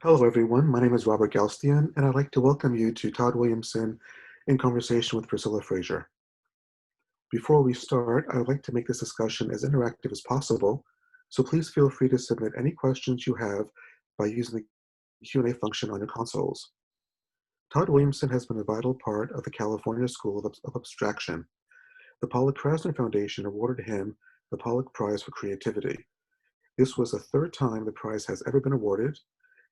Hello, everyone. My name is Robert Galstian, and I'd like to welcome you to Todd Williamson in conversation with Priscilla Fraser. Before we start, I would like to make this discussion as interactive as possible, so please feel free to submit any questions you have by using the Q&A function on your consoles. Todd Williamson has been a vital part of the California School of Abstraction. The Pollock Krasner Foundation awarded him the Pollock Prize for Creativity. This was the third time the prize has ever been awarded,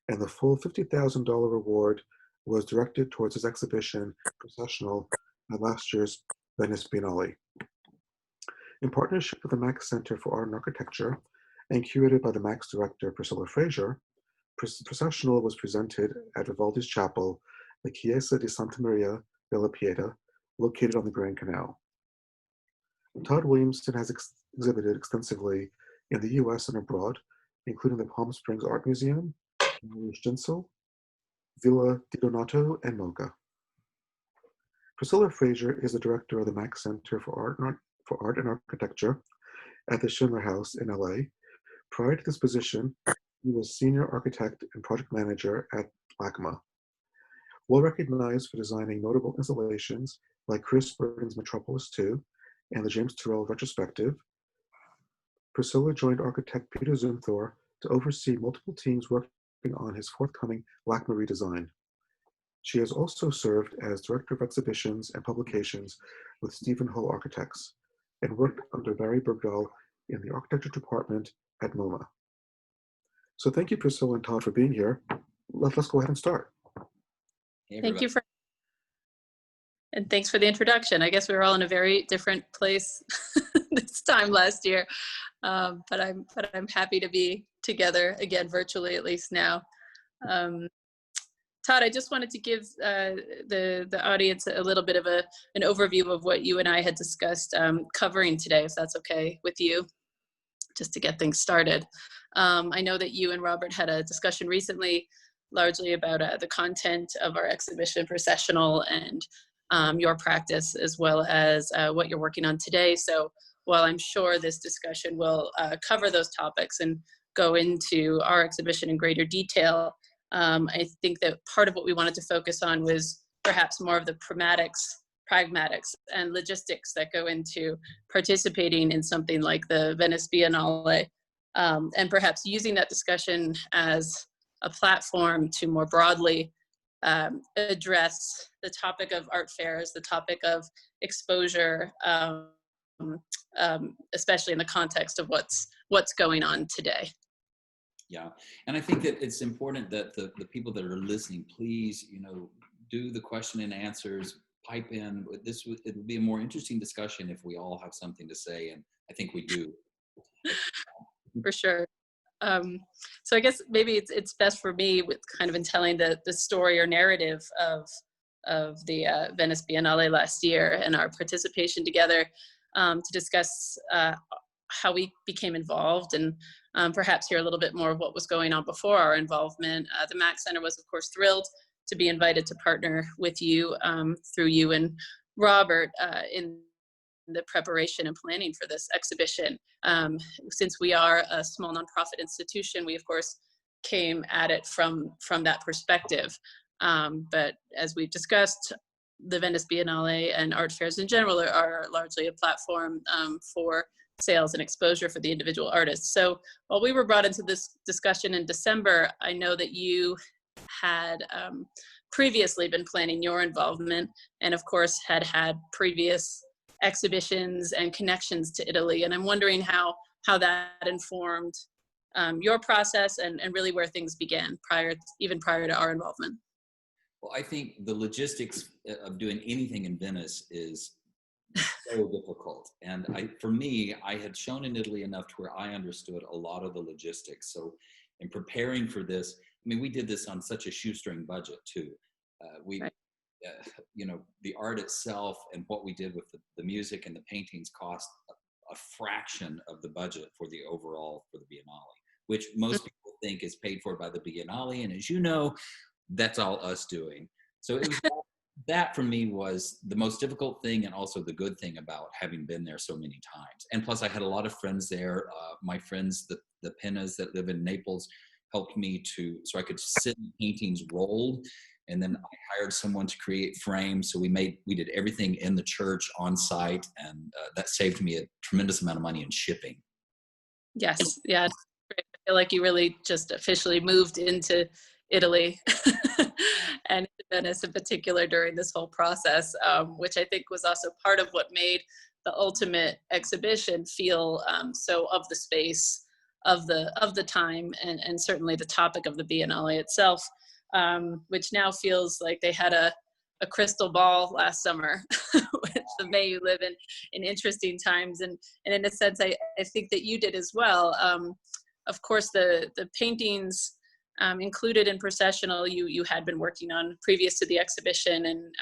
and the full $50,000 award was directed towards his exhibition, Processional, at last year's Venice Biennale. In partnership with the MAK Center for Art and Architecture, and curated by the MAK's director, Priscilla Fraser, Processional was presented at Vivaldi's chapel, the Chiesa di Santa Maria della Pieta, located on the Grand Canal. Todd Williamson has exhibited extensively in the US and abroad, including the Palm Springs Art Museum, Stencil, Villa Di Donato, and Mocha. Priscilla Fraser is the director of the MAK Center for Art and Architecture at the Schindler House in LA. Prior to this position, he was senior architect and project manager at LACMA. Well recognized for designing notable installations like Chris Burden's Metropolis 2 and the James Turrell Retrospective, Priscilla joined architect Peter Zumthor to oversee multiple teams working on his forthcoming LACMA redesign. She has also served as Director of Exhibitions and Publications with Stephen Hull Architects and worked under Barry Bergdahl in the Architecture Department at MoMA. So thank you, Priscilla and Todd, for being here. Let's go ahead and start. Hey, thank you and thanks for the introduction. I guess we were all in a very different place this time last year, but I'm happy to be together again, virtually at least now. Todd, I just wanted to give the audience a little bit of an overview of what you and I had discussed covering today, if that's okay with you, just to get things started. I know that you and Robert had a discussion recently, largely about the content of our exhibition, Processional, and your practice, as well as what you're working on today. So while I'm sure this discussion will cover those topics and go into our exhibition in greater detail, I think that part of what we wanted to focus on was perhaps more of the pragmatics, and logistics that go into participating in something like the Venice Biennale, and perhaps using that discussion as a platform to more broadly address the topic of art fairs, the topic of exposure, especially in the context of what's going on today. Yeah, and I think that it's important that the people that are listening, please, do the question and answers, pipe in. It would be a more interesting discussion if we all have something to say, and I think we do. For sure. So I guess maybe it's best for me with kind of in telling the story or narrative of the Venice Biennale last year and our participation together, to discuss how we became involved and perhaps hear a little bit more of what was going on before our involvement. The MAK Center was, of course, thrilled to be invited to partner with you through you and Robert in the preparation and planning for this exhibition. Since we are a small nonprofit institution, we of course came at it from that perspective. But as we've discussed, the Venice Biennale and art fairs in general are largely a platform for sales and exposure for the individual artists. So while we were brought into this discussion in December, I know that you had previously been planning your involvement, and of course had previous exhibitions and connections to Italy. And I'm wondering how that informed your process and really where things began even prior to our involvement. Well, I think the logistics of doing anything in Venice is so difficult. And for me, I had shown in Italy enough to where I understood a lot of the logistics. So in preparing for this, I mean, we did this on such a shoestring budget too. Right. The art itself and what we did with the music and the paintings cost a fraction of the budget for the Biennale, which most people think is paid for by the Biennale. And as you know, that's all us doing. So it was that for me was the most difficult thing, and also the good thing about having been there so many times. And plus I had a lot of friends there. My friends, the Pennas that live in Naples, helped me so I could sit in paintings rolled. And then I hired someone to create frames. So we did everything in the church on site, and that saved me a tremendous amount of money in shipping. Yes, yeah. I feel like you really just officially moved into Italy and Venice in particular during this whole process, which I think was also part of what made the ultimate exhibition feel so of the space, of the time, and certainly the topic of the Biennale itself, which now feels like they had a crystal ball last summer with the May you live in interesting times. And in a sense, I think that you did as well. Of course, the paintings included in Processional, you had been working on previous to the exhibition, and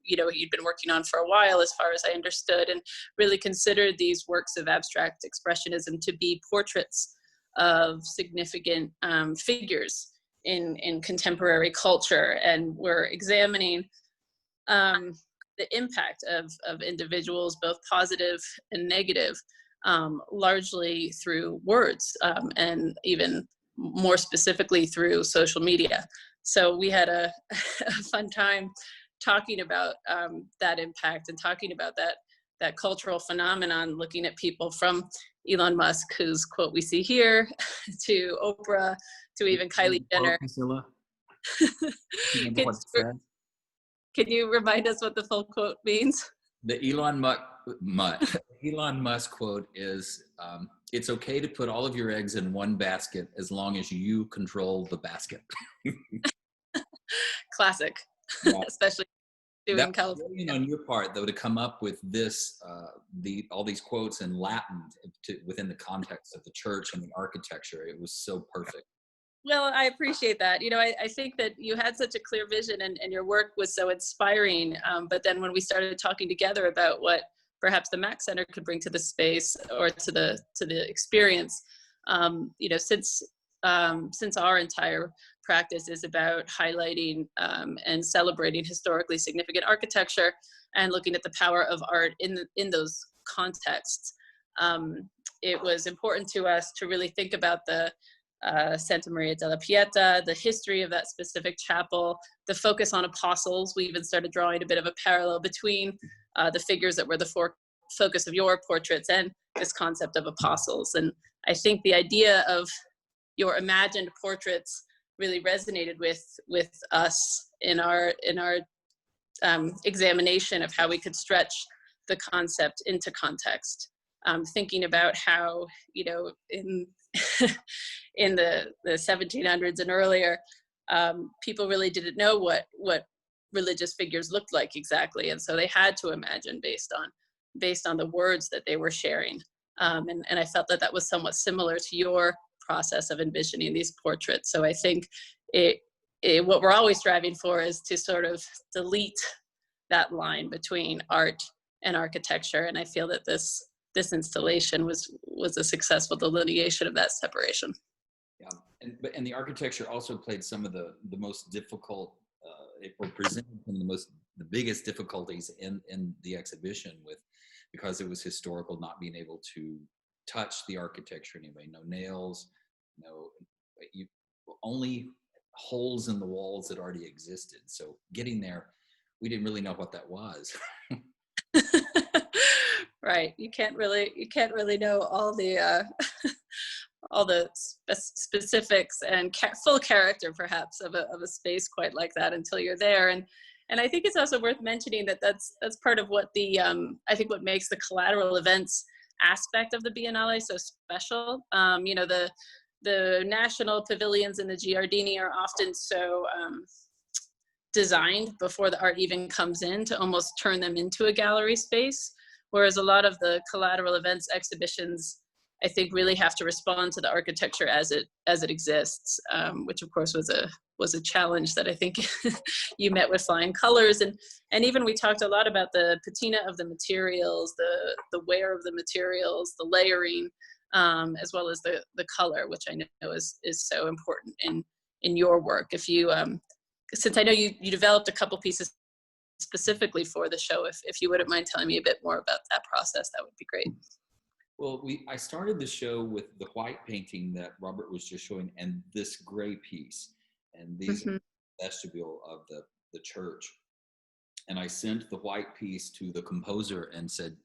you'd been working on for a while, as far as I understood, and really considered these works of abstract expressionism to be portraits of significant figures in contemporary culture, and we're examining the impact of individuals, both positive and negative, largely through words, and even more specifically through social media. So we had a fun time talking about that impact and talking about that cultural phenomenon, looking at people from Elon Musk, whose quote we see here, to Oprah, to even Kylie Jenner. Priscilla? Can you remind us what the full quote means? The Elon Musk quote is, it's okay to put all of your eggs in one basket as long as you control the basket. Classic, Yeah. especially doing California. On your part, though, to come up with this, all these quotes in Latin within the context of the church and the architecture, it was so perfect. Well, I appreciate that. I think that you had such a clear vision, and your work was so inspiring. But then when we started talking together about what perhaps the MAK Center could bring to the space or to the experience, since our entire practice is about highlighting and celebrating historically significant architecture and looking at the power of art in those contexts, it was important to us to really think about the Santa Maria della Pieta, the history of that specific chapel, the focus on apostles. We even started drawing a bit of a parallel between the figures that were the focus of your portraits and this concept of apostles. And I think the idea of your imagined portraits really resonated with us in our examination of how we could stretch the concept into context. Thinking about how, in in the 1700s and earlier, people really didn't know what religious figures looked like exactly, and so they had to imagine based on the words that they were sharing. And I felt that was somewhat similar to your process of envisioning these portraits. So I think what we're always striving for is to sort of delete that line between art and architecture, and I feel that this installation was a successful delineation of that separation. Yeah, and the architecture also played some of the most difficult, or presented some of the biggest difficulties in the exhibition, because it was historical, not being able to touch the architecture anyway. No nails, only holes in the walls that already existed. So getting there, we didn't really know what that was. Right. You can't really know all the all the specifics and full character, perhaps, of a space quite like that until you're there. And I think it's also worth mentioning that's part of what I think what makes the collateral events aspect of the Biennale so special. The national pavilions in the Giardini are often so designed before the art even comes in to almost turn them into a gallery space. Whereas a lot of the collateral events exhibitions, I think, really have to respond to the architecture as it exists, which of course was a challenge that I think you met with flying colors. And even we talked a lot about the patina of the materials, the wear of the materials, the layering, as well as the color, which I know is so important in your work. If you, since I know you developed a couple pieces specifically for the show, if you wouldn't mind telling me a bit more about that process, that would be great. Well, I started the show with the white painting that Robert was just showing, and this gray piece, and these are Hmm. the vestibule of the church. And I sent the white piece to the composer and said,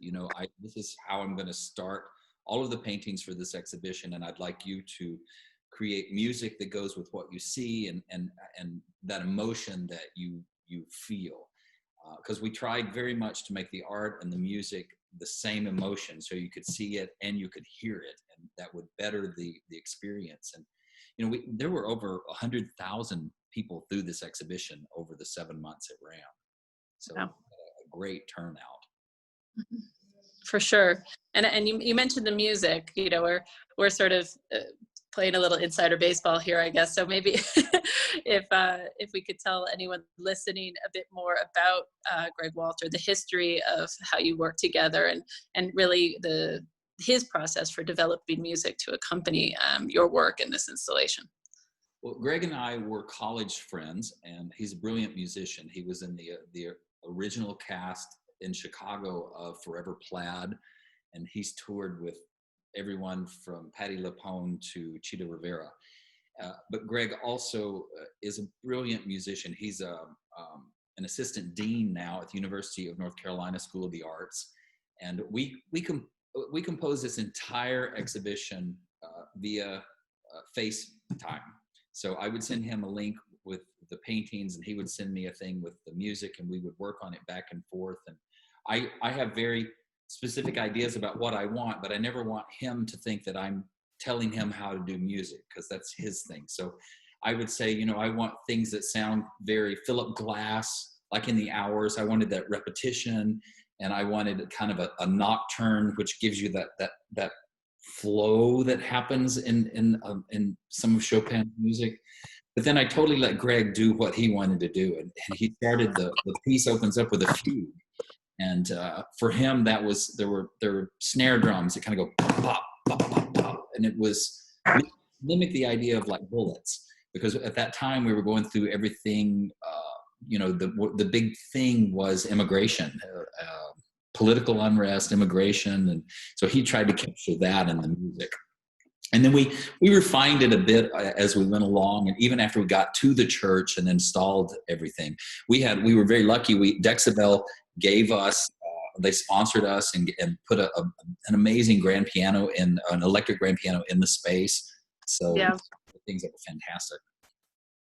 this is how I'm going to start all of the paintings for this exhibition, and I'd like you to create music that goes with what you see and that emotion that you feel. Because we tried very much to make the art and the music the same emotion, so you could see it and you could hear it, and that would better the experience. And there were over 100,000 people through this exhibition over the 7 months it ran. So Wow. a great turnout. For sure. And you mentioned the music. We're sort of playing a little insider baseball here, I guess. So maybe if we could tell anyone listening a bit more about Greg Walter, the history of how you work together, and really his process for developing music to accompany your work in this installation. Well, Greg and I were college friends, and he's a brilliant musician. He was in the original cast in Chicago of Forever Plaid, and he's toured with everyone from Patti LuPone to Chita Rivera. But Greg also is a brilliant musician. He's an assistant dean now at the University of North Carolina School of the Arts, and we composed this entire exhibition via FaceTime. So I would send him a link with the paintings, and he would send me a thing with the music, and we would work on it back and forth. And I have very specific ideas about what I want, but I never want him to think that I'm telling him how to do music, because that's his thing. So I would say, I want things that sound very Philip Glass, like in the Hours. I wanted that repetition, and I wanted kind of a nocturne, which gives you that flow that happens in some of Chopin's music. But then I totally let Greg do what he wanted to do, and he started the piece opens up with a fugue, and for him there were snare drums that kind of go pop pop pop pop, and it was mimic the idea of like bullets, because at that time we were going through everything. The big thing was immigration. Political unrest, immigration, and so he tried to capture that in the music. And then we refined it a bit as we went along, and even after we got to the church and installed everything, we were very lucky. Decibel gave us, they sponsored us and put an amazing grand piano an electric grand piano in the space. So Yeah. Things that were fantastic.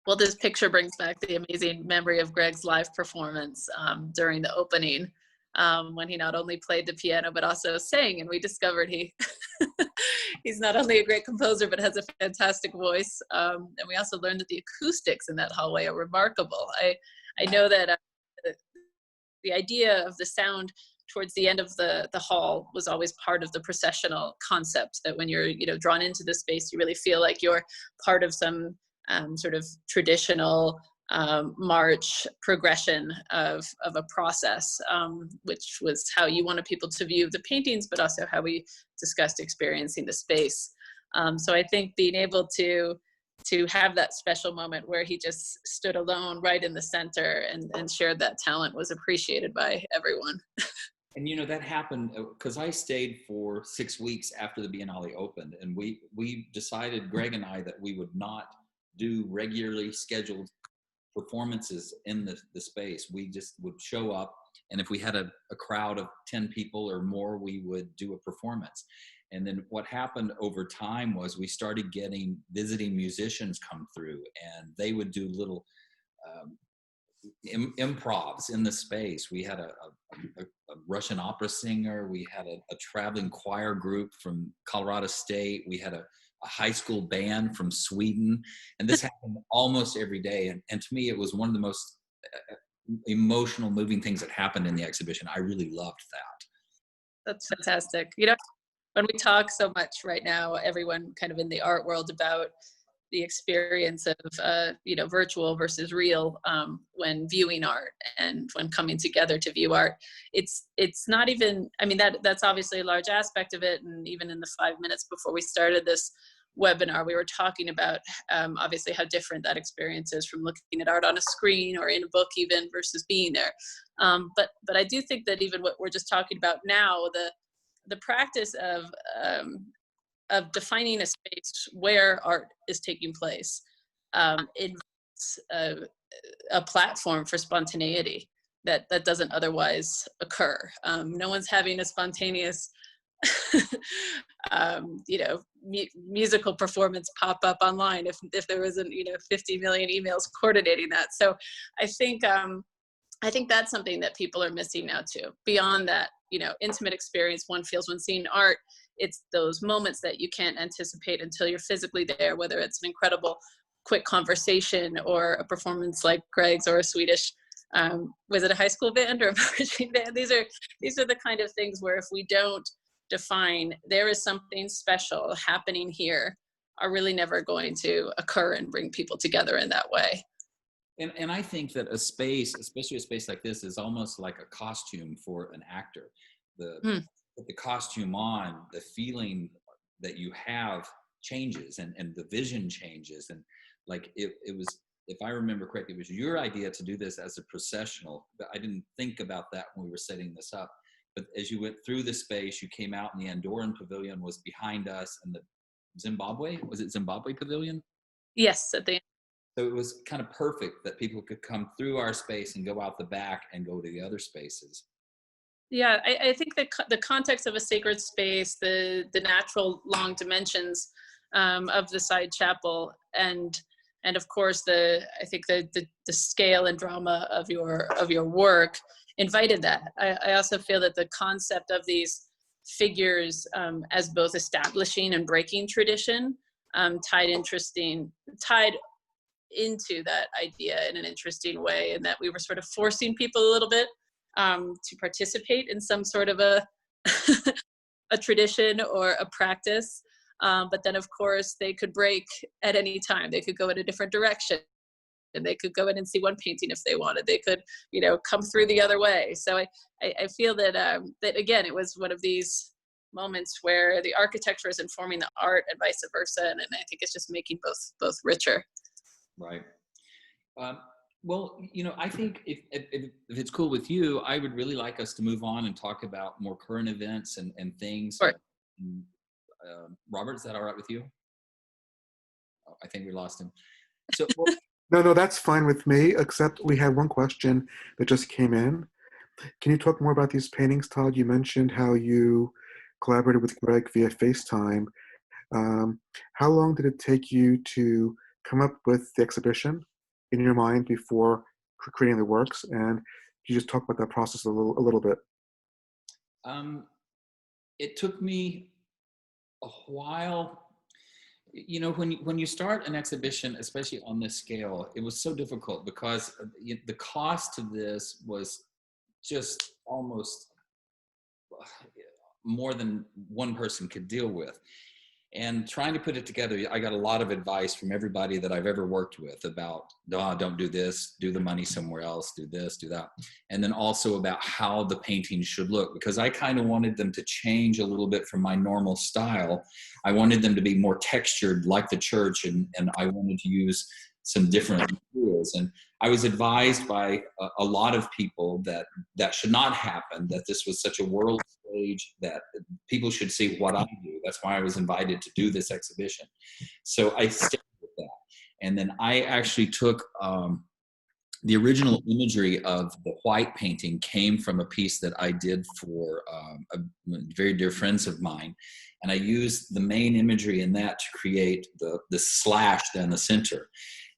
Well, this picture brings back the amazing memory of Greg's live performance during the opening. When he not only played the piano, but also sang. And we discovered he's not only a great composer, but has a fantastic voice. And we also learned that the acoustics in that hallway are remarkable. I know that the idea of the sound towards the end of the hall was always part of the processional concept, that when you're drawn into the space, you really feel like you're part of some sort of traditional march progression of a process, which was how you wanted people to view the paintings, but also how we discussed experiencing the space. So I think being able to have that special moment where he just stood alone right in the center and shared that talent was appreciated by everyone. And that happened because I stayed for 6 weeks after the Biennale opened, and we decided, Greg and I, that we would not do regularly scheduled performances in the space. We just would show up, and if we had a crowd of 10 people or more, we would do a performance. And then what happened over time was we started getting visiting musicians come through, and they would do little improvs in the space. We had a Russian opera singer. We had a traveling choir group from Colorado State. We had a high school band from Sweden. And this happened almost every day. And to me, it was one of the most emotional, moving things that happened in the exhibition. I really loved that. That's fantastic. When we talk so much right now, everyone kind of in the art world, about the experience of virtual versus real when viewing art and when coming together to view art, it's not even, that's obviously a large aspect of it. And even in the 5 minutes before we started this webinar, we were talking about obviously how different that experience is from looking at art on a screen or in a book even versus being there. But I do think that even what we're just talking about now, the practice of defining a space where art is taking place invites a platform for spontaneity that doesn't otherwise occur. No one's having a spontaneous musical performance pop up online if there wasn't 50 million emails coordinating that. So I think that's something that people are missing now too. Beyond that, intimate experience one feels when seeing art, it's those moments that you can't anticipate until you're physically there, whether it's an incredible quick conversation or a performance like Greg's or a Swedish, was it a high school band or a marching band? These are the kind of things where if we don't define there is something special happening here, are really never going to occur and bring people together in that way. And I think that a space, especially a space like this, is almost like a costume for an actor. Put the costume on, the feeling that you have changes, and the vision changes. And like it was, if I remember correctly, it was your idea to do this as a processional, but I didn't think about that when we were setting this up. But as you went through the space, you came out and the Andorran pavilion was behind us, and the Zimbabwe pavilion? Yes, at the end. So it was kind of perfect that people could come through our space and go out the back and go to the other spaces. Yeah, I think the context of a sacred space, the natural long dimensions of the side chapel, and of course I think the scale and drama of your work invited that. I also feel that the concept of these figures as both establishing and breaking tradition tied into that idea in an interesting way, and that we were sort of forcing people a little bit to participate in some sort of a tradition or a practice. But then of course they could break at any time. They could go in a different direction, and they could go in and see one painting if they wanted. They could, come through the other way. So I feel that that again, it was one of these moments where the architecture is informing the art and vice versa. And I think it's just making both richer. Right. Well, I think if it's cool with you, I would really like us to move on and talk about more current events and things. Sure. Robert, is that all right with you? Oh, I think we lost him. So No, that's fine with me, except we have one question that just came in. Can you talk more about these paintings, Todd? You mentioned how you collaborated with Greg via FaceTime. How long did it take you to come up with the exhibition in your mind before creating the works? And you just talk about that process a little bit. It took me a while. When you start an exhibition, especially on this scale, it was so difficult because the cost to this was just almost more than one person could deal with. And trying to put it together, I got a lot of advice from everybody that I've ever worked with about, don't do this, do the money somewhere else, do this, do that. And then also about how the paintings should look, because I kind of wanted them to change a little bit from my normal style. I wanted them to be more textured like the church, and I wanted to use some different materials. And I was advised by a lot of people that should not happen, that this was such a world stage that people should see what I do. That's why I was invited to do this exhibition. So I stayed with that. And then I actually took the original imagery of the white painting came from a piece that I did for very dear friends of mine. And I used the main imagery in that to create the slash down the center.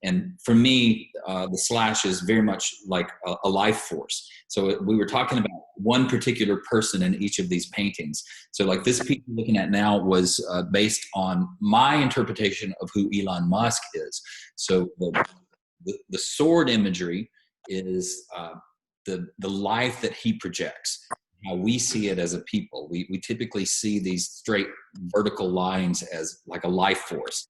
And for me, the slash is very much like a life force. So we were talking about one particular person in each of these paintings. So like this piece you're looking at now was based on my interpretation of who Elon Musk is. So the sword imagery is the life that he projects, how we see it as a people. We typically see these straight vertical lines as like a life force.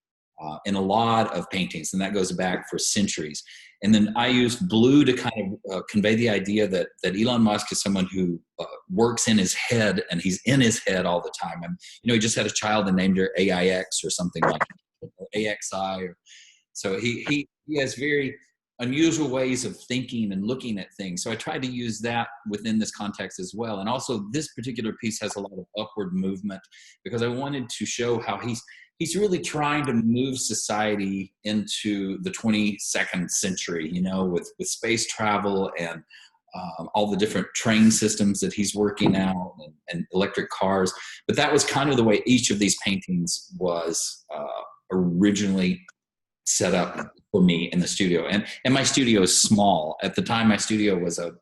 In a lot of paintings, and that goes back for centuries. And then I used blue to kind of convey the idea that Elon Musk is someone who works in his head, and he's in his head all the time. And he just had a child and named her AIX or something like that, or AXI. So he has very unusual ways of thinking and looking at things. So I tried to use that within this context as well. And also this particular piece has a lot of upward movement because I wanted to show how he's really trying to move society into the 22nd century, you know, with space travel and all the different train systems that he's working out and electric cars. But that was kind of the way each of these paintings was originally set up for me in the studio. And my studio is small. At the time, my studio was a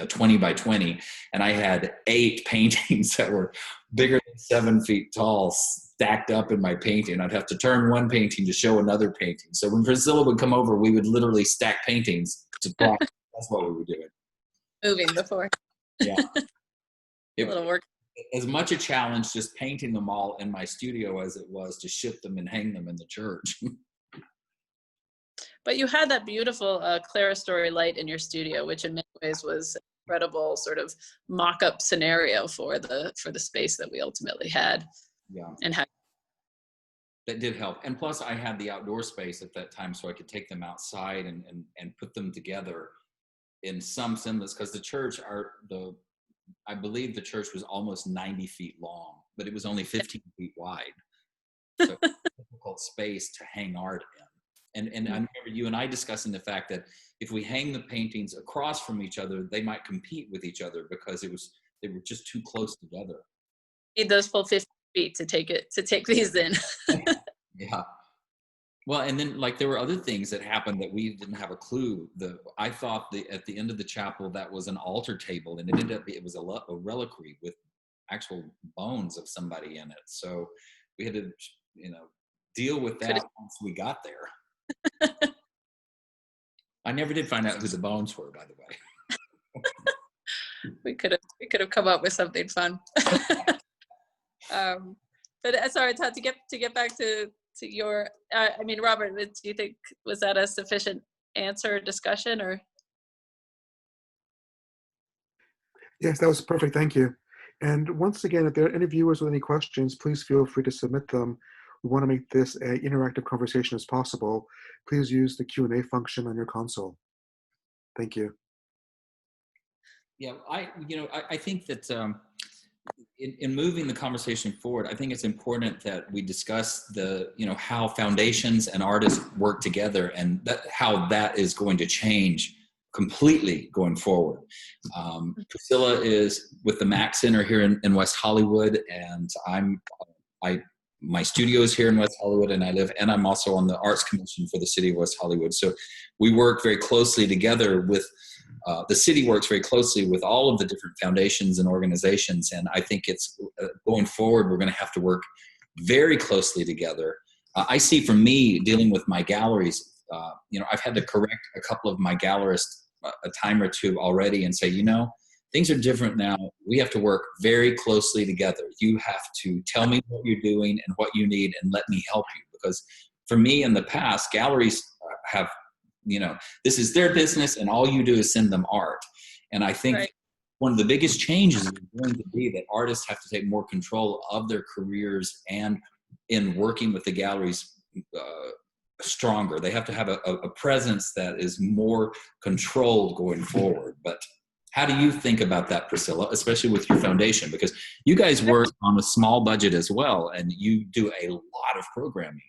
20 by 20, and I had 8 paintings that were bigger than 7 feet tall stacked up in my painting. I'd have to turn one painting to show another painting. So when Priscilla would come over, we would literally stack paintings to practice. That's what we were doing. Moving before. Yeah. A little work. As much a challenge just painting them all in my studio as it was to ship them and hang them in the church. But you had that beautiful Clerestory light in your studio, which in many ways was an incredible sort of mock-up scenario for the space that we ultimately had. Yeah. And had. That did help. And plus I had the outdoor space at that time so I could take them outside and put them together in some semblance, because the church I believe the church was almost 90 feet long, but it was only 15 feet wide. So it's a difficult space to hang art in. And I remember you and I discussing the fact that if we hang the paintings across from each other, they might compete with each other because they were just too close together. Need those full 50 feet to take these in. Yeah. Well, and then like there were other things that happened that we didn't have a clue. I thought at the end of the chapel that was an altar table, and it was a reliquary with actual bones of somebody in it. So we had to, deal with that once we got there. I never did find out who the bones were, by the way. We could have come up with something fun. But sorry, Todd, to get back to your, Robert, do you think, was that a sufficient answer or discussion, or? Yes, that was perfect. Thank you. And once again, if there are any viewers with any questions, please feel free to submit them. We want to make this an interactive conversation as possible. Please use the Q&A function on your console. Thank you. Yeah, I think that in moving the conversation forward, I think it's important that we discuss how foundations and artists work together, and how that is going to change completely going forward. Priscilla is with the MAK Center here in West Hollywood, and my studio is here in West Hollywood, and I'm also on the Arts Commission for the City of West Hollywood. So we work very closely together with, the city works very closely with all of the different foundations and organizations. And I think it's going forward, we're going to have to work very closely together. I see for me dealing with my galleries, I've had to correct a couple of my gallerists a time or two already and say, things are different now. We have to work very closely together. You have to tell me what you're doing and what you need and let me help you. Because for me in the past, galleries have, this is their business and all you do is send them art. And I think one of the biggest changes is going to be that artists have to take more control of their careers, and in working with the galleries stronger. They have to have a presence that is more controlled going forward. But how do you think about that, Priscilla, especially with your foundation? Because you guys work on a small budget as well, and you do a lot of programming.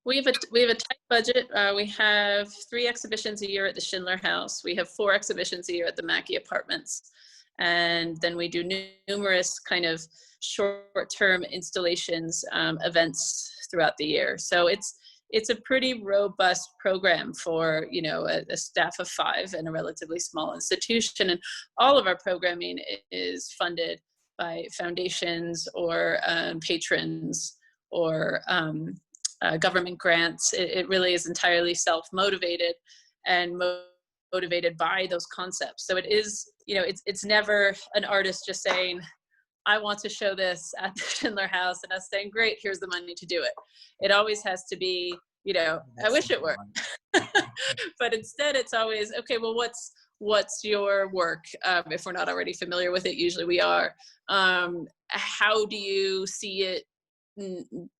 We have a tight budget. We have 3 exhibitions a year at the Schindler House. We have 4 exhibitions a year at the Mackey Apartments. And then we do numerous kind of short-term installations, events throughout the year. So it's a pretty robust program for, a staff of 5 and a relatively small institution. And all of our programming is funded by foundations or patrons or government grants. It really is entirely self-motivated and motivated by those concepts. So it is, it's never an artist just saying, I want to show this at the Schindler House, and us saying, great, here's the money to do it. It always has to be, I wish it were. But instead it's always, okay, well, what's your work? If we're not already familiar with it, usually we are. How do you see it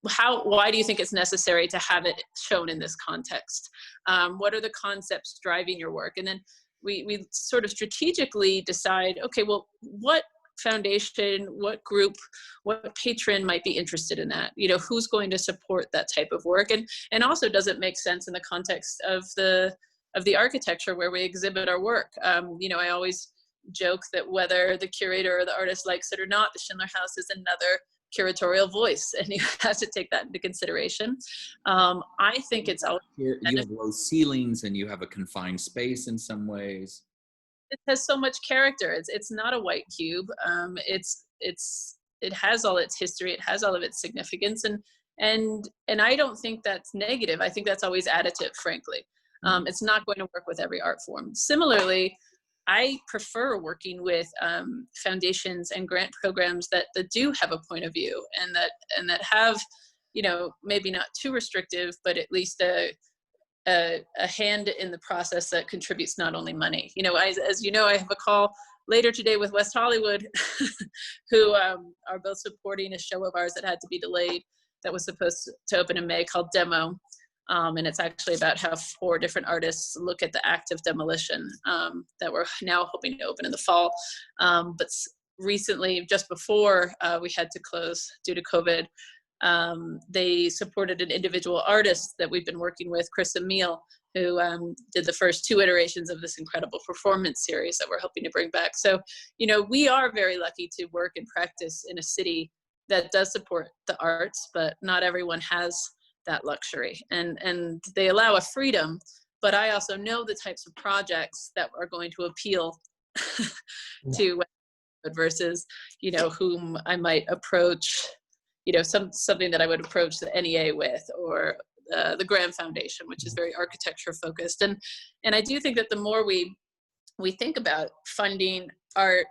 why do you think it's necessary to have it shown in this context? What are the concepts driving your work? And then we sort of strategically decide, okay, well, what foundation, what group, what patron might be interested in that? You know, who's going to support that type of work? And also, does it make sense in the context of the architecture where we exhibit our work? You know, I always joke that whether the curator or the artist likes it or not, the Schindler House is another curatorial voice, and you have to take that into consideration. I think it's always, you have low ceilings and you have a confined space in some ways. it has so much character. It's not a white cube. It has all its history. It has all of its significance, and I don't think that's negative. I think that's always additive, frankly. It's not going to work with every art form. Similarly, I prefer working with foundations and grant programs that do have a point of view and that have, you know, maybe not too restrictive, but at least a hand in the process that contributes not only money. You know, as you know, I have a call later today with West Hollywood, who are both supporting a show of ours that had to be delayed that was supposed to open in May called Demo. And it's actually about how 4 different artists look at the act of demolition that we're now hoping to open in the fall. But recently, just before we had to close due to COVID, they supported an individual artist that we've been working with, Chris Emile, who did the first 2 iterations of this incredible performance series that we're hoping to bring back. So, you know, we are very lucky to work and practice in a city that does support the arts, but not everyone has that luxury, and they allow a freedom, but I also know the types of projects that are going to appeal to versus, you know, whom I might approach, you know, something that I would approach the NEA with, or the Graham Foundation, which is very architecture focused. And I do think that the more we think about funding art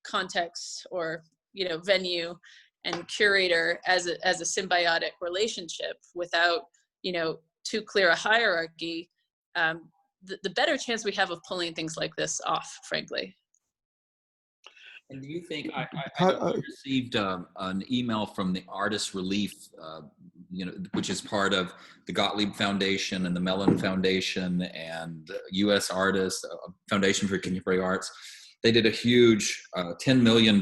context, or, you know, venue and curator as a symbiotic relationship without, you know, too clear a hierarchy, the better chance we have of pulling things like this off, frankly. And do you think, I received an email from the Artist Relief, you know, which is part of the Gottlieb Foundation and the Mellon Foundation and U.S. Artists Foundation for Contemporary Arts. They did a huge $10 million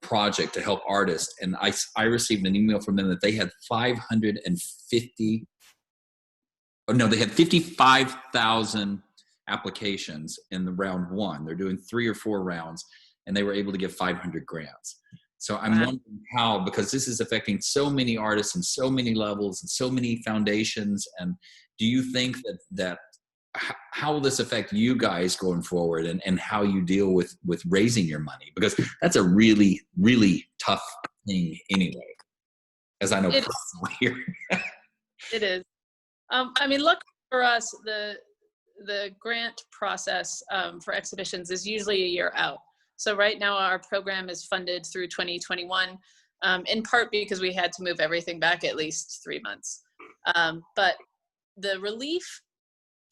project to help artists, and I received an email from them that they had 55,000 applications in the round 1. They're doing 3 or 4 rounds, and they were able to get 500 grants. So I'm wondering how, because this is affecting so many artists and so many levels and so many foundations, and do you think that how will this affect you guys going forward, and how you deal with raising your money? Because that's a really, really tough thing anyway, as I know personally here. It is. I mean, look, for us, the grant process for exhibitions is usually a year out. So right now our program is funded through 2021, in part because we had to move everything back at least 3 months. But the relief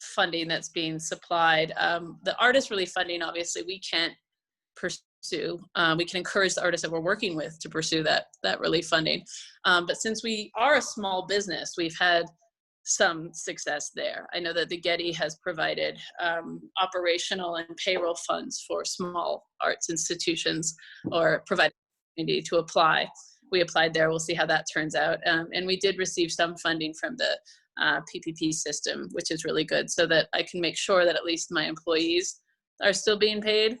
funding that's being supplied, the artist relief funding, obviously we can't pursue. We can encourage the artists that we're working with to pursue that relief funding. But since we are a small business, we've had some success there. I know that the Getty has provided operational and payroll funds for small arts institutions, or provided opportunity to apply. We applied there. We'll see how that turns out. And we did receive some funding from the PPP system, which is really good, so that I can make sure that at least my employees are still being paid.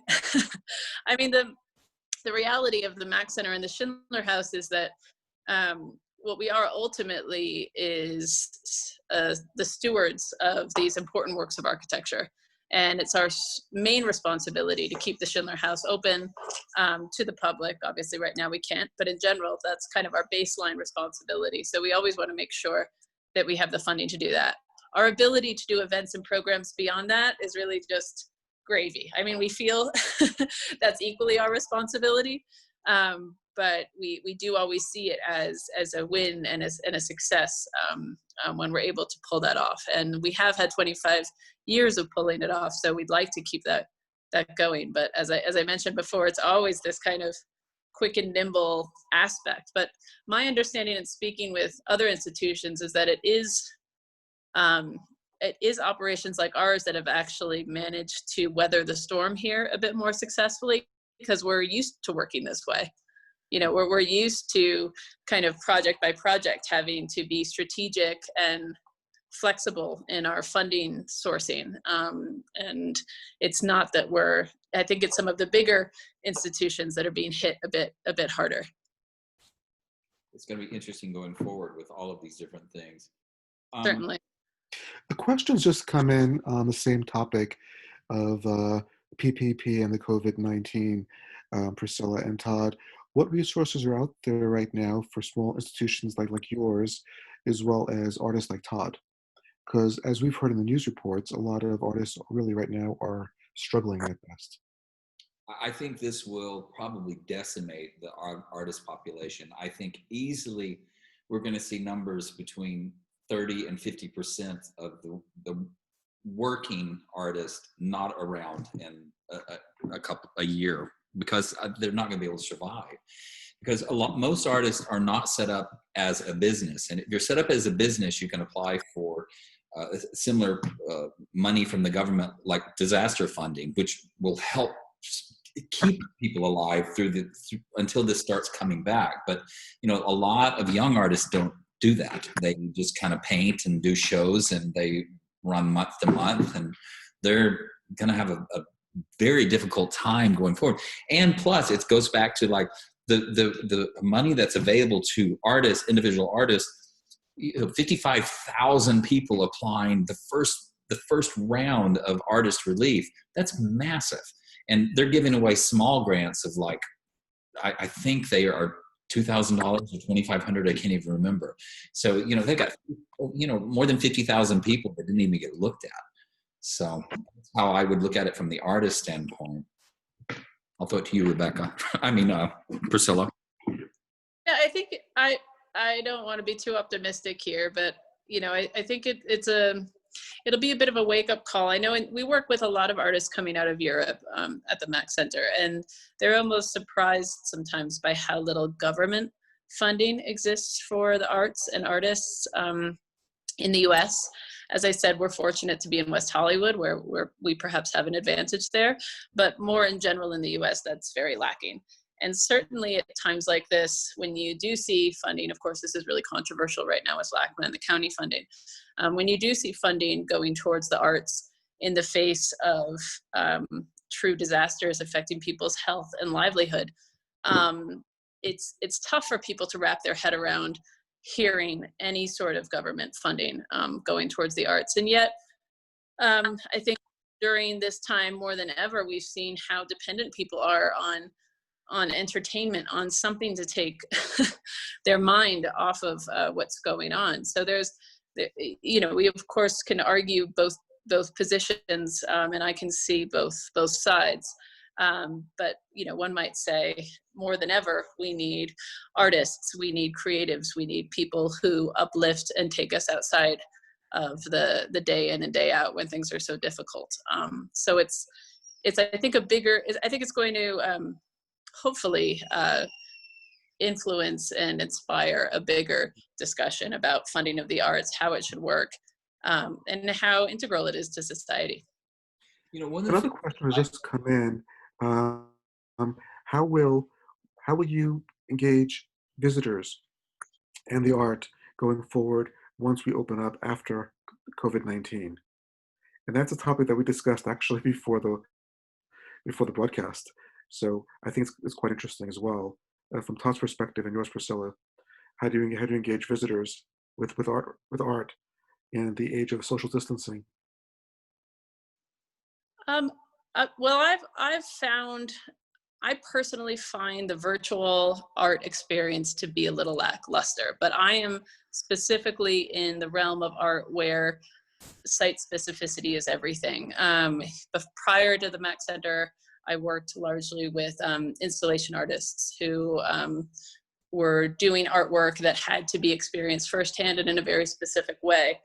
I mean, the reality of the MAK Center and the Schindler House is that what we are ultimately is the stewards of these important works of architecture. And it's our main responsibility to keep the Schindler House open to the public. Obviously, right now we can't, but in general, that's kind of our baseline responsibility. So we always want to make sure that we have the funding to do that. Our ability to do events and programs beyond that is really just gravy. I mean, we feel that's equally our responsibility, but we do always see it as a win and a success when we're able to pull that off. And we have had 25 years of pulling it off, so we'd like to keep that going. But as I mentioned before, it's always this kind of quick and nimble aspect. But my understanding and speaking with other institutions is that it is operations like ours that have actually managed to weather the storm here a bit more successfully, because we're used to working this way. You know, we're used to kind of project by project having to be strategic and flexible in our funding sourcing. And it's not that I think it's some of the bigger institutions that are being hit a bit harder. It's going to be interesting going forward with all of these different things. Certainly. The questions just come in on the same topic of PPP and the COVID-19, Priscilla and Todd. What resources are out there right now for small institutions like yours, as well as artists like Todd? Because as we've heard in the news reports, a lot of artists really right now are struggling at best. I think this will probably decimate the artist population. I think easily we're going to see numbers between 30 and 50% of the working artists not around in a year, because they're not going to be able to survive. Because most artists are not set up as a business, and if you're set up as a business, you can apply for similar money from the government, like disaster funding, which will help keep people alive until this starts coming back. But you know, a lot of young artists don't do that. They just kind of paint and do shows, and they run month to month, and they're going to have a very difficult time going forward. And plus, it goes back to like the money that's available to artists, individual artists. 55,000 people applying the first round of artist relief. That's massive. And they're giving away small grants of like, I think they are $2,000 or $2,500. I can't even remember. So, you know, they got, you know, more than 50,000 people that didn't even get looked at. So that's how I would look at it from the artist standpoint. I'll throw it to you, Rebecca. Priscilla. Yeah, I think I don't want to be too optimistic here, but you know, I think it'll be a bit of a wake-up call. I know we work with a lot of artists coming out of Europe at the MAK Center, and they're almost surprised sometimes by how little government funding exists for the arts and artists in the US. As I said, we're fortunate to be in West Hollywood, where we perhaps have an advantage there, but more in general in the US, that's very lacking. And certainly at times like this, when you do see funding, of course, this is really controversial right now with LACMA and the county funding. When you do see funding going towards the arts in the face of true disasters affecting people's health and livelihood, it's tough for people to wrap their head around hearing any sort of government funding going towards the arts. And yet, I think during this time more than ever, we've seen how dependent people are on entertainment, on something to take their mind off of what's going on. So you know, we of course can argue both positions, and I can see both sides. But you know, one might say more than ever, we need artists, we need creatives, we need people who uplift and take us outside of the day in and day out when things are so difficult. So it's I think it's going to hopefully influence and inspire a bigger discussion about funding of the arts, how it should work, and how integral it is to society. You know, another question has just come in. How will you engage visitors and the art going forward once we open up after COVID-19? And that's a topic that we discussed actually before the broadcast. So I think it's quite interesting as well. From Todd's perspective and yours, Priscilla, how do you engage visitors with art in the age of social distancing? Well, I personally find the virtual art experience to be a little lackluster, but I am specifically in the realm of art where site specificity is everything. But prior to the MAK Center, I worked largely with installation artists who were doing artwork that had to be experienced firsthand and in a very specific way.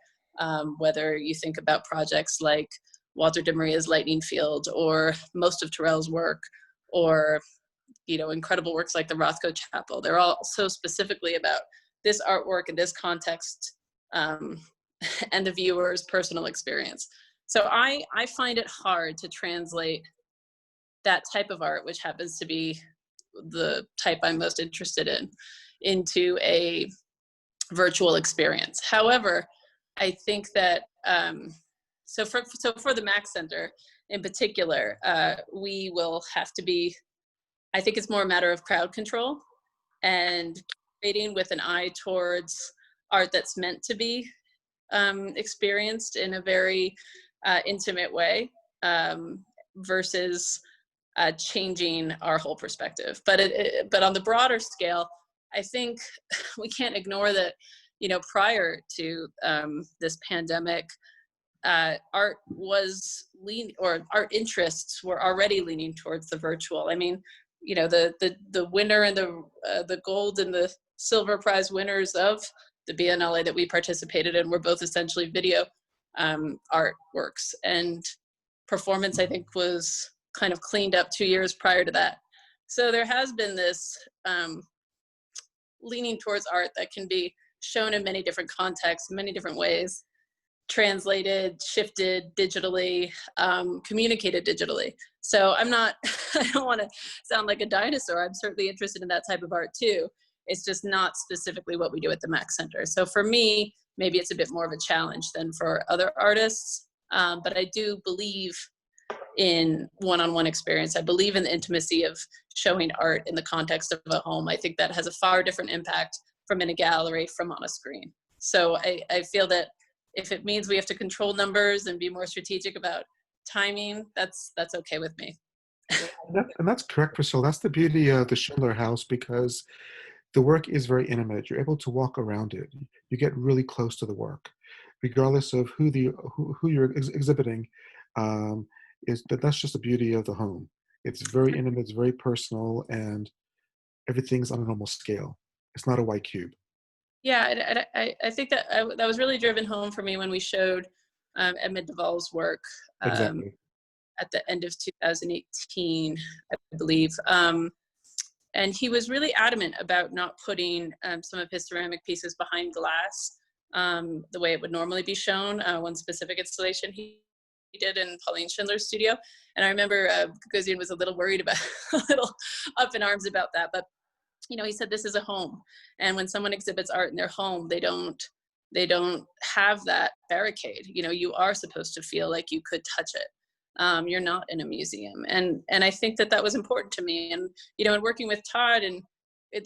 Whether you think about projects like Walter de Maria's Lightning Field, or most of Terrell's work, or incredible works like the Rothko Chapel. They're all so specifically about this artwork in this context, and the viewer's personal experience. So I find it hard to translate that type of art, which happens to be the type I'm most interested in, into a virtual experience. However, I think that so for the MAK Center in particular, we will have to be, I think it's more a matter of crowd control and creating with an eye towards art that's meant to be experienced in a very intimate way, versus changing our whole perspective. But on the broader scale, I think we can't ignore that, prior to this pandemic, art was art interests were already leaning towards the virtual. I mean, the winner and the gold and the silver prize winners of the Biennale that we participated in were both essentially video artworks, and performance, I think, was kind of cleaned up 2 years prior to that. So there has been this leaning towards art that can be shown in many different contexts, many different ways, translated, shifted digitally, communicated digitally. So I don't want to sound like a dinosaur. I'm certainly interested in that type of art too. It's just not specifically what we do at the MAK Center. So for me, maybe it's a bit more of a challenge than for other artists. But I do believe in one-on-one experience. I believe in the intimacy of showing art in the context of a home. I think that has a far different impact from in a gallery, from on a screen. So I feel that if it means we have to control numbers and be more strategic about timing, that's okay with me. And that's correct, Priscilla. That's the beauty of the Schindler House, because the work is very intimate. You're able to walk around it. You get really close to the work, regardless of who you're exhibiting. That's just the beauty of the home. It's very intimate, it's very personal, and everything's on a normal scale. It's not a white cube. Yeah, I think that that was really driven home for me when we showed Edmund Duvall's work Exactly. at the end of 2018, I believe. And he was really adamant about not putting some of his ceramic pieces behind glass the way it would normally be shown. One specific installation he did in Pauline Schindler's studio. And I remember Gagosian was a little worried about, a little up in arms about that. But, he said this is a home. And when someone exhibits art in their home, they don't have that barricade. You are supposed to feel like you could touch it. You're not in a museum. And I think that was important to me. And, in working with Todd and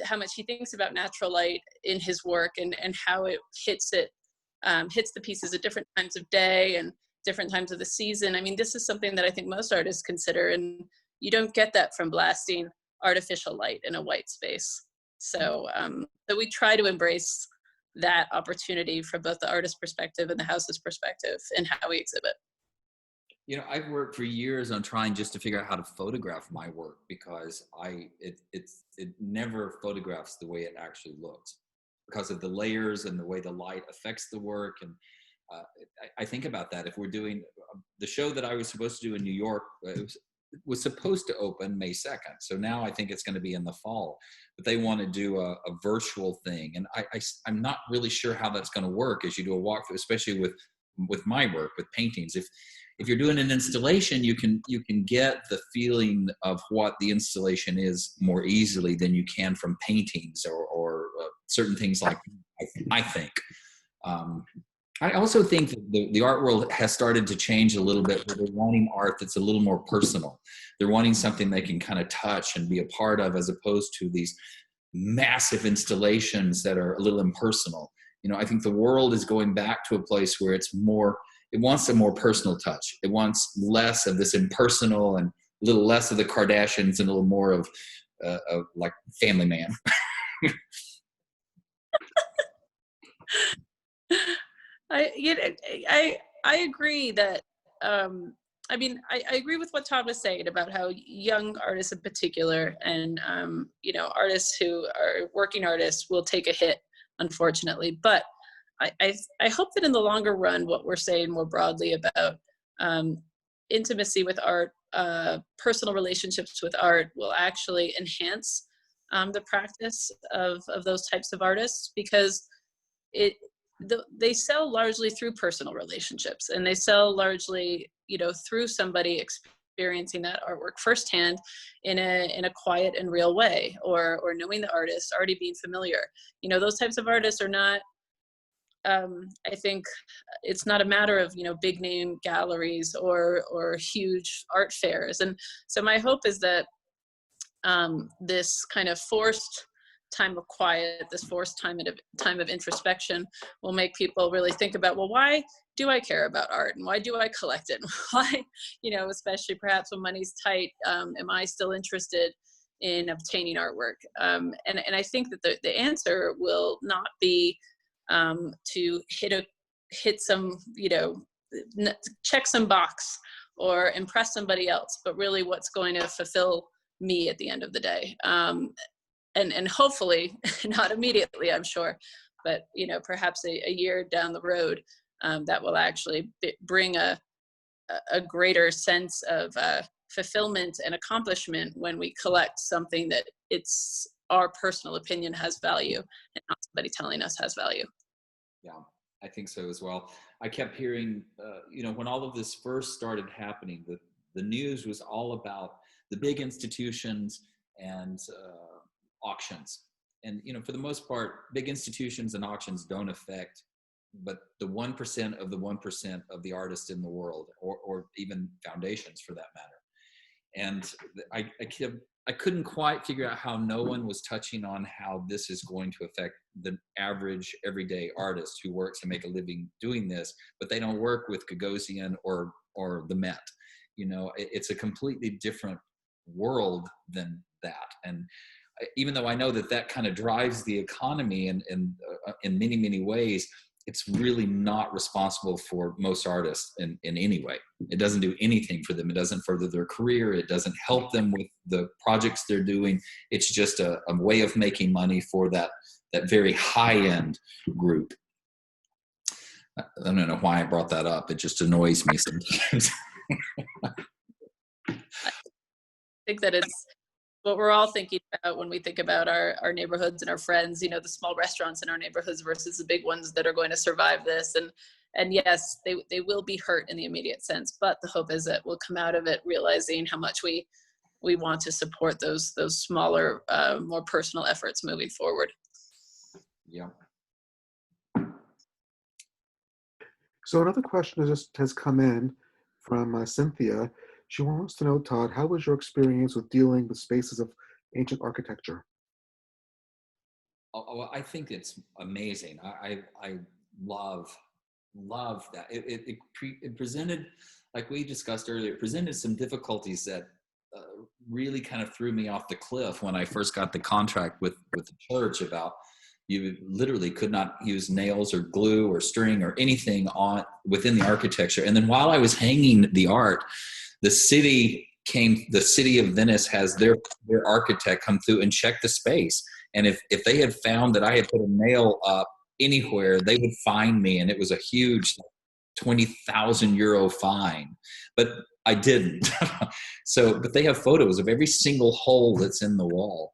how much he thinks about natural light in his work and how it hits the pieces at different times of day and different times of the season. I mean, this is something that I think most artists consider, and you don't get that from blasting artificial light in a white space. So we try to embrace that opportunity from both the artist's perspective and the house's perspective in how we exhibit. I've worked for years on trying just to figure out how to photograph my work, because it never photographs the way it actually looks because of the layers and the way the light affects the work. And I think about that. If we're doing the show that I was supposed to do in New York, it was supposed to open May 2nd. So now I think it's going to be in the fall, but they want to do a virtual thing. And I'm not really sure how that's going to work as you do a walkthrough, especially with my work, with paintings. If you're doing an installation, you can get the feeling of what the installation is more easily than you can from paintings or certain things like I think. I also think that the art world has started to change a little bit, where they're wanting art that's a little more personal. They're wanting something they can kind of touch and be a part of, as opposed to these massive installations that are a little impersonal. I think the world is going back to a place where it wants a more personal touch. It wants less of this impersonal and a little less of the Kardashians and a little more of like Family Man. I agree that, I agree with what Todd was saying about how young artists in particular and, artists who are working artists will take a hit, unfortunately. But I hope that in the longer run, what we're saying more broadly about intimacy with art personal relationships with art will actually enhance the practice of those types of artists, because they sell largely through personal relationships, and they sell largely, through somebody experiencing that artwork firsthand in a quiet and real way, or knowing the artist, already being familiar. Those types of artists are not, I think it's not a matter of, big name galleries or huge art fairs. And so my hope is that this kind of forced time of quiet, this forced time of introspection will make people really think about, well, why do I care about art, and why do I collect it? Why, especially perhaps when money's tight, am I still interested in obtaining artwork? And I think that the answer will not be to hit some, check some box or impress somebody else, but really what's going to fulfill me at the end of the day. And hopefully not immediately, I'm sure, but perhaps a year down the road, that will actually bring a greater sense of fulfillment and accomplishment when we collect something that it's our personal opinion has value, and not somebody telling us has value. Yeah, I think so as well. I kept hearing, when all of this first started happening, the news was all about the big institutions and auctions. And, for the most part, big institutions and auctions don't affect but the 1% of the 1% of the artists in the world, or even foundations for that matter. And I couldn't quite figure out how no one was touching on how this is going to affect the average everyday artist who works and make a living doing this, but they don't work with Gagosian or the Met. It's a completely different world than that. And even though I know that kind of drives the economy in many, many ways, it's really not responsible for most artists in any way. It doesn't do anything for them. It doesn't further their career. It doesn't help them with the projects they're doing. It's just a way of making money for that very high-end group. I don't know why I brought that up. It just annoys me sometimes. I think that it's what we're all thinking about when we think about our neighborhoods and our friends, the small restaurants in our neighborhoods versus the big ones that are going to survive this. And yes, they will be hurt in the immediate sense, but the hope is that we'll come out of it realizing how much we want to support those smaller, more personal efforts moving forward. Yeah. So another question has come in from Cynthia. She wants to know, Todd, how was your experience with dealing with spaces of ancient architecture? Oh, I think it's amazing. I love that. It presented, like we discussed earlier, it presented some difficulties that really kind of threw me off the cliff when I first got the contract with the church about you literally could not use nails or glue or string or anything within the architecture. And then while I was hanging the art, the city of Venice has their architect come through and check the space. And if they had found that I had put a nail up anywhere, they would fine me. And it was a huge 20,000 euro fine, but I didn't. But they have photos of every single hole that's in the wall.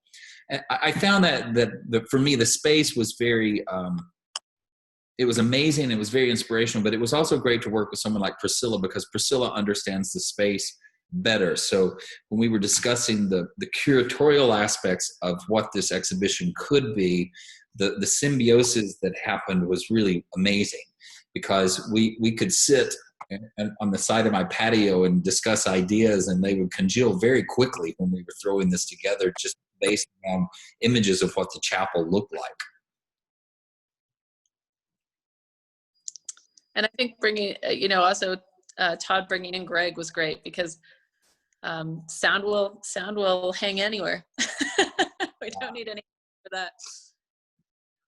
And I found that for me, the space was very, it was amazing. It was very inspirational, but it was also great to work with someone like Priscilla, because Priscilla understands the space better. So when we were discussing the curatorial aspects of what this exhibition could be, the symbiosis that happened was really amazing, because we could sit on the side of my patio and discuss ideas, and they would congeal very quickly when we were throwing this together, just based on images of what the chapel looked like. And I think bringing, also Todd bringing in Greg was great, because sound will hang anywhere. We don't need any for that.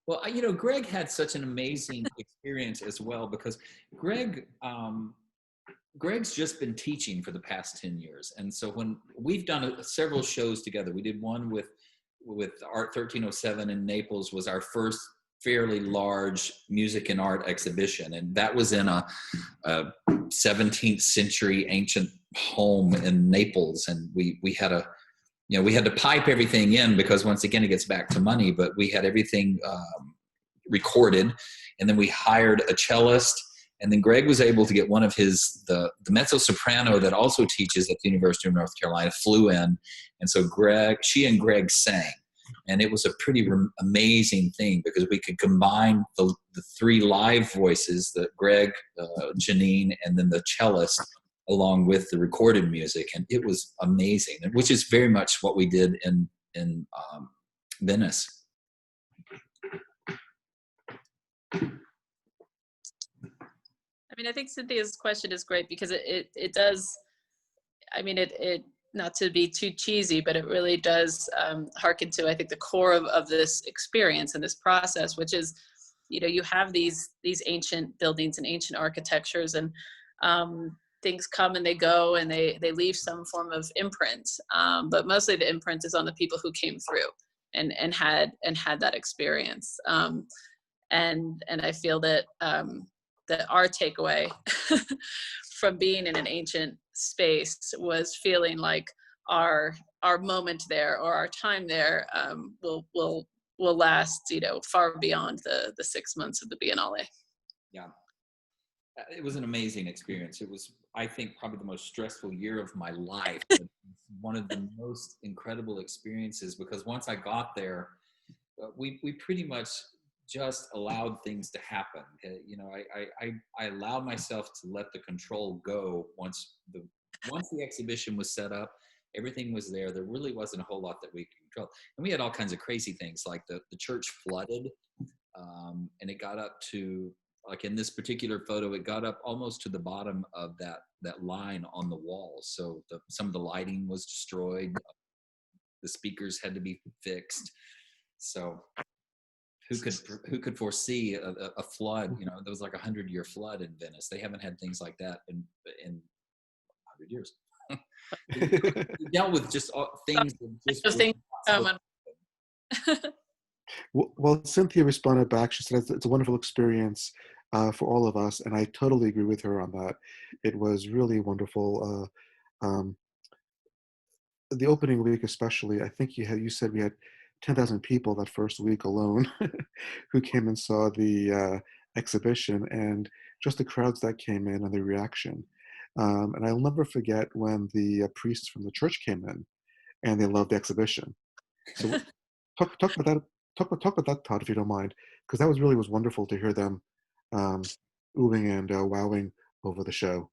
Well, Greg had such an amazing experience as well, because Greg's just been teaching for the past 10 years. And so when we've done several shows together, we did one with Art 1307 in Naples, was our first fairly large music and art exhibition. And that was in a 17th century ancient home in Naples. And we had we had to pipe everything in because once again, it gets back to money, but we had everything recorded. And then we hired a cellist. And then Greg was able to get one of the mezzo soprano that also teaches at the University of North Carolina flew in. And so she and Greg sang. And it was a pretty amazing thing because we could combine the three live voices, the Greg, Janine, and then the cellist, along with the recorded music. And it was amazing, which is very much what we did in Venice. I mean, I think Cynthia's question is great because it does, I mean, it not to be too cheesy, but it really does hearken to, I think, the core of this experience and this process, which is, you have these ancient buildings and ancient architectures, and things come and they go and they leave some form of imprint. But mostly the imprint is on the people who came through and had that experience. And I feel that that our takeaway from being in an ancient space was feeling like our moment there or our time there will last, far beyond the 6 months of the Biennale. Yeah, it was an amazing experience. It was, I think, probably the most stressful year of my life. One of the most incredible experiences because once I got there, we pretty much just allowed things to happen. I allowed myself to let the control go once the exhibition was set up. Everything was there. There really wasn't a whole lot that we could control. And we had all kinds of crazy things, like the church flooded, and it got up to, like in this particular photo, it got up almost to the bottom of that line on the wall. So some of the lighting was destroyed. The speakers had to be fixed. So who could foresee a flood? There was like 100-year flood in Venice. They haven't had things like that in 100 years. We dealt with just things that just Well, Cynthia responded back. She said it's a wonderful experience for all of us, and I totally agree with her on that. It was really wonderful. The opening week especially, I think you said we had 10,000 people that first week alone who came and saw the exhibition, and just the crowds that came in and the reaction. And I'll never forget when the priests from the church came in and they loved the exhibition. So talk about that. Talk about that, Todd, if you don't mind, because that was wonderful to hear them oohing and wowing over the show.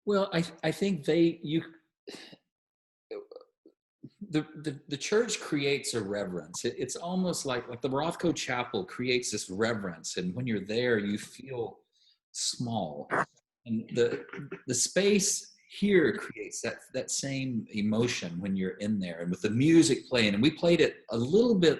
Well, I think the church creates a reverence. It's almost like the Rothko Chapel creates this reverence, and when you're there, you feel small. And the space here creates that same emotion when you're in there, and with the music playing. And we played it a little bit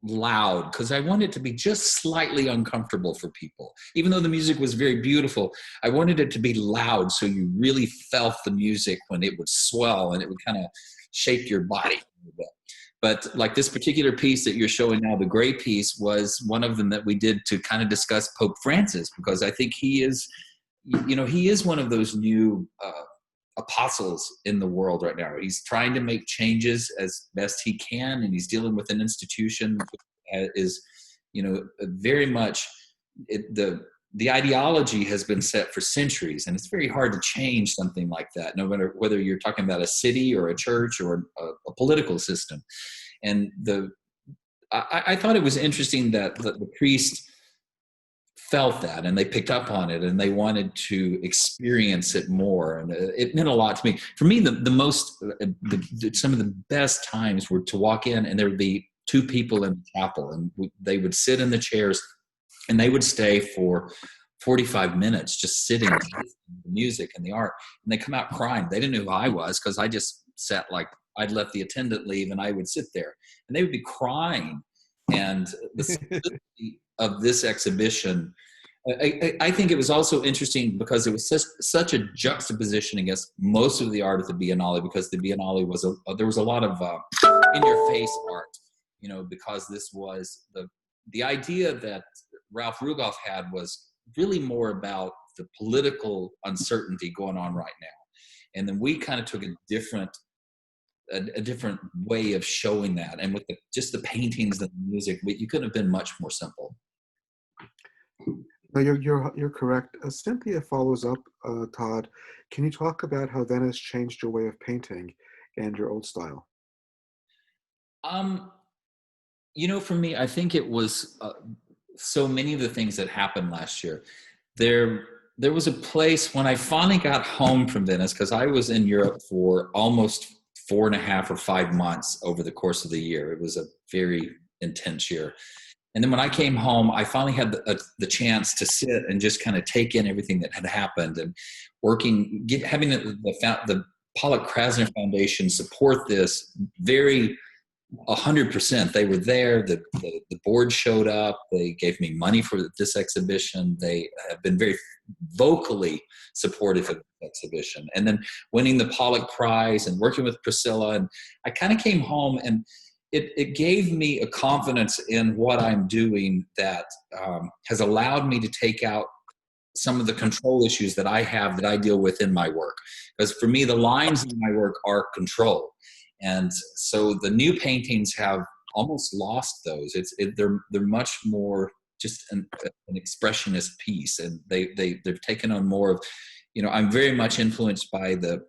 loud because I wanted it to be just slightly uncomfortable for people. Even though the music was very beautiful, I wanted it to be loud so you really felt the music when it would swell and it would kind of shake your body a little bit. But like this particular piece that you're showing now, the gray piece, was one of them that we did to kind of discuss Pope Francis, because I think he is one of those new apostles in the world right now. He's trying to make changes as best he can, and he's dealing with an institution that is, very much the ideology has been set for centuries, and it's very hard to change something like that, no matter whether you're talking about a city or a church or a political system. And I thought it was interesting that the priest felt that, and they picked up on it, and they wanted to experience it more, and it meant a lot to me. For me, some of the best times were to walk in, and there would be two people in the chapel, and they would sit in the chairs, and they would stay for 45 minutes just sitting and listening to the music and the art, and they come out crying. They didn't know who I was because I just sat like I'd let the attendant leave, and I would sit there, and they would be crying. And the simplicity of this exhibition, I think it was also interesting because it was such a juxtaposition against most of the art at the Biennale, because the Biennale there was a lot of in-your-face art, because this was the idea that Ralph Rugoff had was really more about the political uncertainty going on right now. And then we kind of took a different way of showing that. And with just the paintings and the music, you couldn't have been much more simple. No, you're correct. Cynthia follows up, Todd. Can you talk about how Venice changed your way of painting and your old style? You know, for me, I think it was so many of the things that happened last year. There was a place when I finally got home from Venice, because I was in Europe for almost 4.5 or 5 months over the course of the year. It was a very intense year. And then when I came home, I finally had the chance to sit and just kind of take in everything that had happened, and having the Pollock Krasner Foundation support this very 100%. They were there. The board showed up. They gave me money for this exhibition. They have been very vocally supportive of the exhibition. And then winning the Pollock Prize and working with Priscilla. And I kind of came home, and it gave me a confidence in what I'm doing that has allowed me to take out some of the control issues that I have, that I deal with in my work. Because for me, the lines in my work are control. And so the new paintings have almost lost those. They're much more just an expressionist piece, and they've taken on more of, you know, I'm very much influenced by the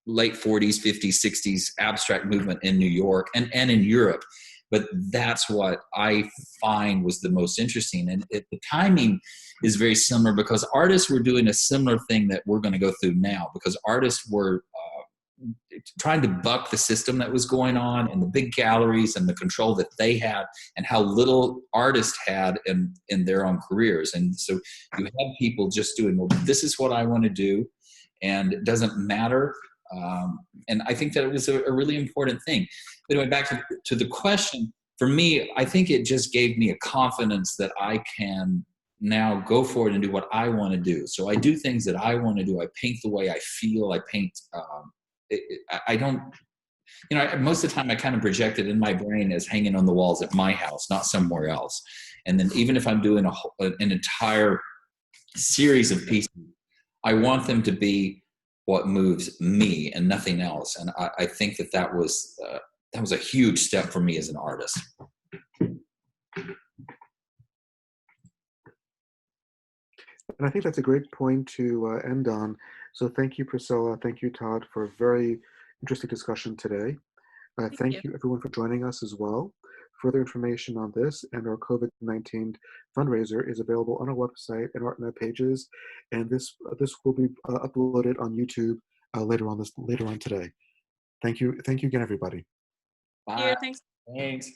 late 40s, 50s, 60s abstract movement in New York and in Europe. But that's what I find was the most interesting. And the timing is very similar, because artists were doing a similar thing that we're going to go through now, because artists were trying to buck the system that was going on, and the big galleries and the control that they had, and how little artists had in their own careers. And so you had people just doing, well, this is what I want to do, and it doesn't matter. And I think that it was a really important thing. But anyway, back to the question, for me, I think it just gave me a confidence that I can now go forward and do what I want to do. So I do things that I want to do. I paint the way I feel. I paint, I don't, you know, most of the time I kind of project it in my brain as hanging on the walls at my house, not somewhere else. And then even if I'm doing an entire series of pieces, I want them to be what moves me and nothing else. And I think that was a huge step for me as an artist. And I think that's a great point to end on. So thank you, Priscilla. Thank you, Todd, for a very interesting discussion today. Thank you, everyone, for joining us as well. Further information on this and our COVID-19 fundraiser is available on our website and ArtNet pages. And this will be uploaded on YouTube later on today. Thank you again, everybody. Bye. Thanks. Thanks.